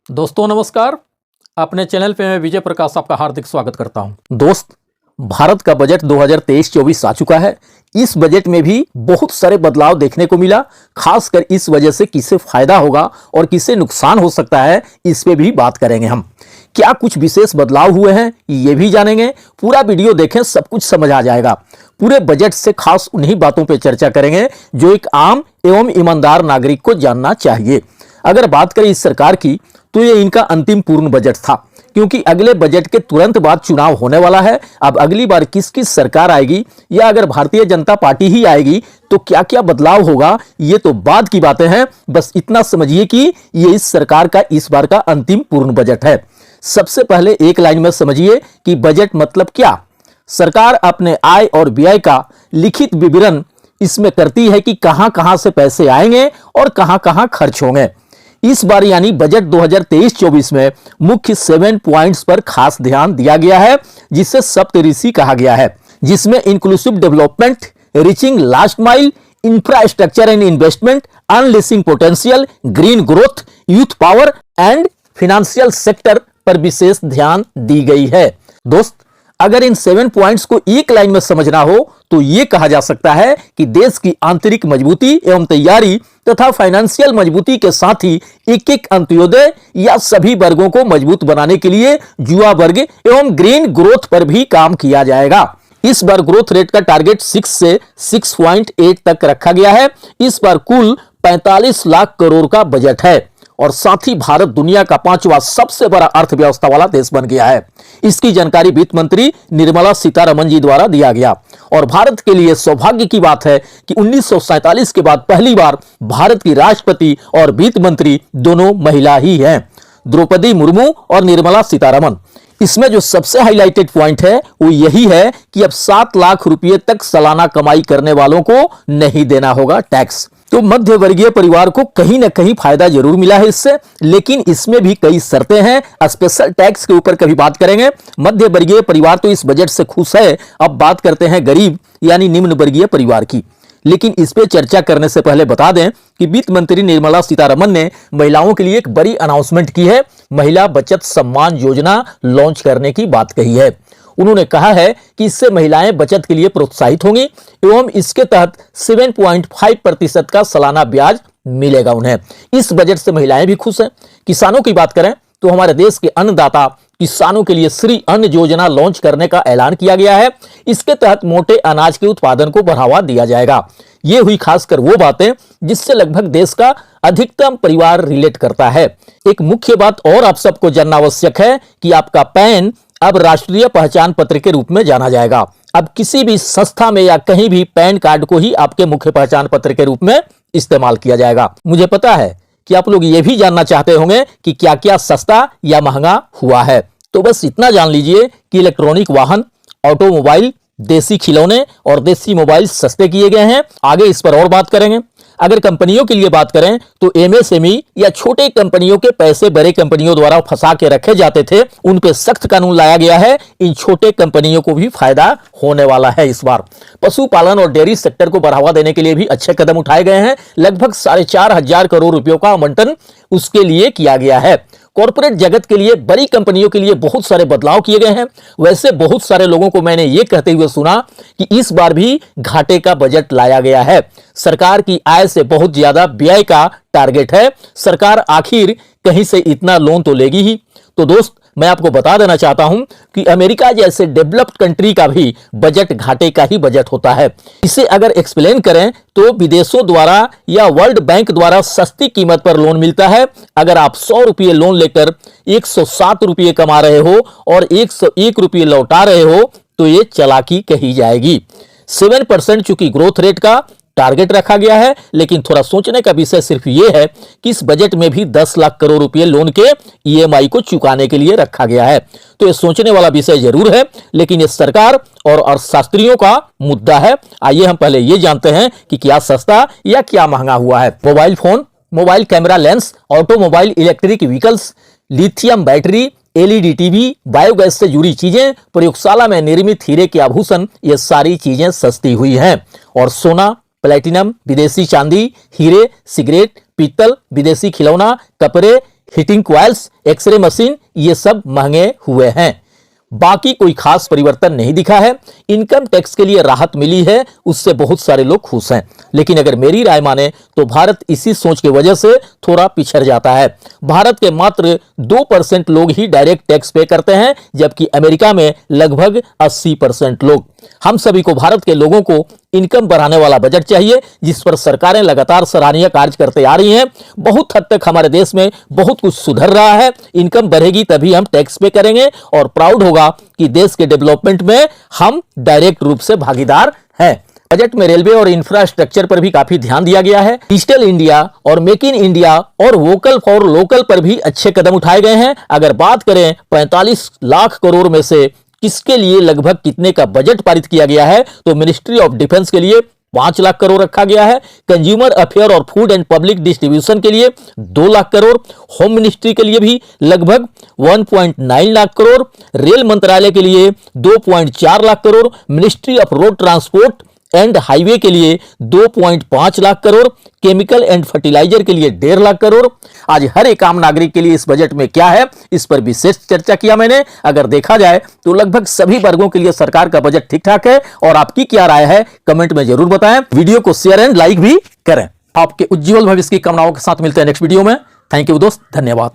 दोस्तों नमस्कार। अपने चैनल पे मैं विजय प्रकाश आपका हार्दिक स्वागत करता हूं। दोस्त, भारत का बजट 2023-24 आ चुका है। इस बजट में भी बहुत सारे बदलाव देखने को मिला। खासकर इस वजह से किसे फायदा होगा और किसे नुकसान हो सकता है, इस पे भी बात करेंगे हम। क्या कुछ विशेष बदलाव हुए हैं ये भी जानेंगे। पूरा वीडियो देखें, सब कुछ समझ आ जाएगा। पूरे बजट से खास उन्हीं बातों पर चर्चा करेंगे जो एक आम एवं ईमानदार नागरिक को जानना चाहिए। अगर बात करें इस सरकार की, तो ये इनका अंतिम पूर्ण बजट था, क्योंकि अगले बजट के तुरंत बाद चुनाव होने वाला है। अब अगली बार किस किस सरकार आएगी, या अगर भारतीय जनता पार्टी ही आएगी तो क्या क्या बदलाव होगा, ये तो बाद की बातें हैं। बस इतना समझिए कि ये इस सरकार का इस बार का अंतिम पूर्ण बजट है। सबसे पहले एक लाइन में समझिए कि बजट मतलब क्या। सरकार अपने आय और व्यय का लिखित विवरण इसमें करती है कि कहां कहां से पैसे आएंगे और कहां कहां खर्च होंगे। इस बार यानी बजट 2023-24 में मुख्य 7 पॉइंट्स पर खास ध्यान दिया गया है, जिसे सप्तऋषि कहा गया है, जिसमें inclusive development, reaching last mile, infrastructure and investment, unleashing potential, green growth, youth power and financial sector पर विशेष ध्यान दी गई है। दोस्त, अगर इन 7 पॉइंट्स को एक लाइन में समझना हो तो यह कहा जा सकता है कि देश की आंतरिक मजबूती एवं तैयारी तथा फाइनेंशियल मजबूती के साथ ही एक एक अंत्योदय या सभी वर्गों को मजबूत बनाने के लिए युवा वर्ग एवं ग्रीन ग्रोथ पर भी काम किया जाएगा। इस बार ग्रोथ रेट का टारगेट 6 से 6.8 तक रखा गया है। इस बार कुल 45 लाख करोड़ का बजट है और साथ ही भारत दुनिया का 5वां सबसे बड़ा अर्थव्यवस्था वाला देश बन गया है। इसकी जानकारी वित्त मंत्री निर्मला सीतारमण जी द्वारा दिया गया। और भारत के लिए सौभाग्य की बात है कि 1947 के बाद पहली बार भारत की राष्ट्रपति और वित्त मंत्री दोनों महिला ही हैं, द्रौपदी मुर्मू और निर्मला सीतारमण। इसमें जो सबसे हाईलाइटेड पॉइंट है वो यही है कि अब 7 लाख रुपए तक सालाना कमाई करने वालों को नहीं देना होगा टैक्स। तो मध्य वर्गीय परिवार को कहीं ना कहीं फायदा जरूर मिला है इससे, लेकिन इसमें भी कई शर्तें हैं। स्पेशल टैक्स के ऊपर कभी बात करेंगे। मध्य वर्गीय परिवार तो इस बजट से खुश है। अब बात करते हैं गरीब यानी निम्न वर्गीय परिवार की। लेकिन इस पे चर्चा करने से पहले बता दें कि वित्त मंत्री निर्मला सीतारमण ने महिलाओं के लिए एक बड़ी अनाउंसमेंट की है। महिला बचत सम्मान योजना लॉन्च करने की बात कही है। उन्होंने कहा है कि इससे महिलाएं बचत के लिए प्रोत्साहित होंगी एवं इसके तहत 7.5% का सालाना ब्याज मिलेगा उन्हें। इस बजट से महिलाएं भी खुश हैं। किसानों की बात करें तो हमारे देश के अन्नदाता किसानों के लिए श्री अन्न योजना लॉन्च करने का ऐलान किया गया है। इसके तहत मोटे अनाज के उत्पादन को बढ़ावा दिया जाएगा। ये हुई खासकर वो बातें जिससे लगभग देश का अधिकतम परिवार रिलेट करता है। एक मुख्य बात और आप सबको जानना आवश्यक है कि आपका पैन अब राष्ट्रीय पहचान पत्र के रूप में जाना जाएगा। अब किसी भी संस्था में या कहीं भी पैन कार्ड को ही आपके मुख्य पहचान पत्र के रूप में इस्तेमाल किया जाएगा। मुझे पता है कि आप लोग ये भी जानना चाहते होंगे कि क्या क्या सस्ता या महंगा हुआ है। तो बस इतना जान लीजिए कि इलेक्ट्रॉनिक वाहन, ऑटोमोबाइल, देसी खिलौने और देसी मोबाइल सस्ते किए गए हैं। आगे इस पर और बात करेंगे। अगर कंपनियों के लिए बात करें तो एमएसएमई या छोटे कंपनियों के पैसे बड़े कंपनियों द्वारा फंसा के रखे जाते थे, उन पे सख्त कानून लाया गया है। इन छोटे कंपनियों को भी फायदा होने वाला है इस बार। पशुपालन और डेयरी सेक्टर को बढ़ावा देने के लिए भी अच्छे कदम उठाए गए हैं। लगभग 4,500 करोड़ रुपयों का आवंटन उसके लिए किया गया है। कॉर्पोरेट जगत के लिए, बड़ी कंपनियों के लिए बहुत सारे बदलाव किए गए हैं। वैसे बहुत सारे लोगों को मैंने ये कहते हुए सुना कि इस बार भी घाटे का बजट लाया गया है। सरकार की आय से बहुत ज्यादा व्यय का टारगेट है। सरकार आखिर कहीं से इतना लोन तो लेगी ही। तो दोस्त, मैं आपको बता देना चाहता हूं कि अमेरिका जैसे डेवलप्ड कंट्री का भी बजट घाटे का ही बजट होता है। इसे अगर एक्सप्लेन करें तो विदेशों द्वारा या वर्ल्ड बैंक द्वारा सस्ती कीमत पर लोन मिलता है। अगर आप 100 रुपये लोन लेकर 107 रुपये कमा रहे हो और 101 रुपये लौटा रहे हो तो ये चालाकी कही जाएगी। 7% चूंकि ग्रोथ रेट का टारगेट रखा गया है, लेकिन थोड़ा सोचने का विषय सिर्फ यह है कि इस बजट में भी 10 लाख करोड़ रुपए लोन के ईएमआई को चुकाने के लिए रखा गया है। तो ये सोचने वाला विषय जरूर है, लेकिन ये सरकार और अर्थशास्त्रियों का मुद्दा है। आइए हम पहले ये जानते हैं कि क्या सस्ता या क्या महंगा हुआ है। Mobile phone, mobile camera lens, automobile, electric vehicles, lithium battery, LED TV, biogas से जुड़ी चीजें, प्रयोगशाला में निर्मित हीरे के आभूषण, ये सारी चीजें सस्ती हुई हैं। और सोना, प्लैटिनम, विदेशी चांदी, हीरे, सिगरेट, पीतल, विदेशी खिलौना, कपड़े, हीटिंग कॉइल्स, एक्सरे मशीन, ये सब महंगे हुए हैं। बाकी कोई खास परिवर्तन नहीं दिखा है। इनकम टैक्स के लिए राहत मिली है, उससे बहुत सारे लोग खुश हैं। लेकिन अगर मेरी राय माने तो भारत इसी सोच की वजह से थोड़ा पिछड़ जाता है। भारत के मात्र 2% लोग ही डायरेक्ट टैक्स पे करते हैं, जबकि अमेरिका में लगभग 80% लोग। हम सभी को, भारत के लोगों को, इनकम बढ़ाने वाला बजट चाहिए, जिस पर सरकारें लगातार सराहनीय कार्य करते आ रही हैं। बहुत हद तक हमारे देश में बहुत कुछ सुधर रहा है। इनकम बढ़ेगी तभी हम टैक्स पे करेंगे और प्राउड होगा कि देश के डेवलपमेंट में हम डायरेक्ट रूप से भागीदार हैं। बजट में रेलवे और इंफ्रास्ट्रक्चर पर भी काफी ध्यान दिया गया है। डिजिटल इंडिया और मेक इन इंडिया और वोकल फॉर लोकल पर भी अच्छे कदम उठाए गए हैं। अगर बात करें 45 लाख करोड़ में से किसके लिए लगभग कितने का बजट पारित किया गया है, तो मिनिस्ट्री ऑफ डिफेंस के लिए 5 लाख करोड़ रखा गया है। कंज्यूमर अफेयर और फूड एंड पब्लिक डिस्ट्रीब्यूशन के लिए 2 लाख करोड़, होम मिनिस्ट्री के लिए भी लगभग 1.9 लाख करोड़, रेल मंत्रालय के लिए 2.4 lakh crore, ministry of road transport and highway के लिए 2.5 lakh crore, chemical and fertilizer के लिए 1.5 लाख करोड़। आज हर एक आम नागरिक के लिए इस बजट में क्या है, इस पर विशेष चर्चा किया मैंने। अगर देखा जाए तो लगभग सभी वर्गों के लिए सरकार का बजट ठीक ठाक है। और आपकी क्या राय है, कमेंट में जरूर बताएं। वीडियो को शेयर एंड लाइक भी करें। आपके उज्जवल भविष्य की कामनाओं के साथ मिलते हैं नेक्स्ट वीडियो में। थैंक यू दोस्त, धन्यवाद।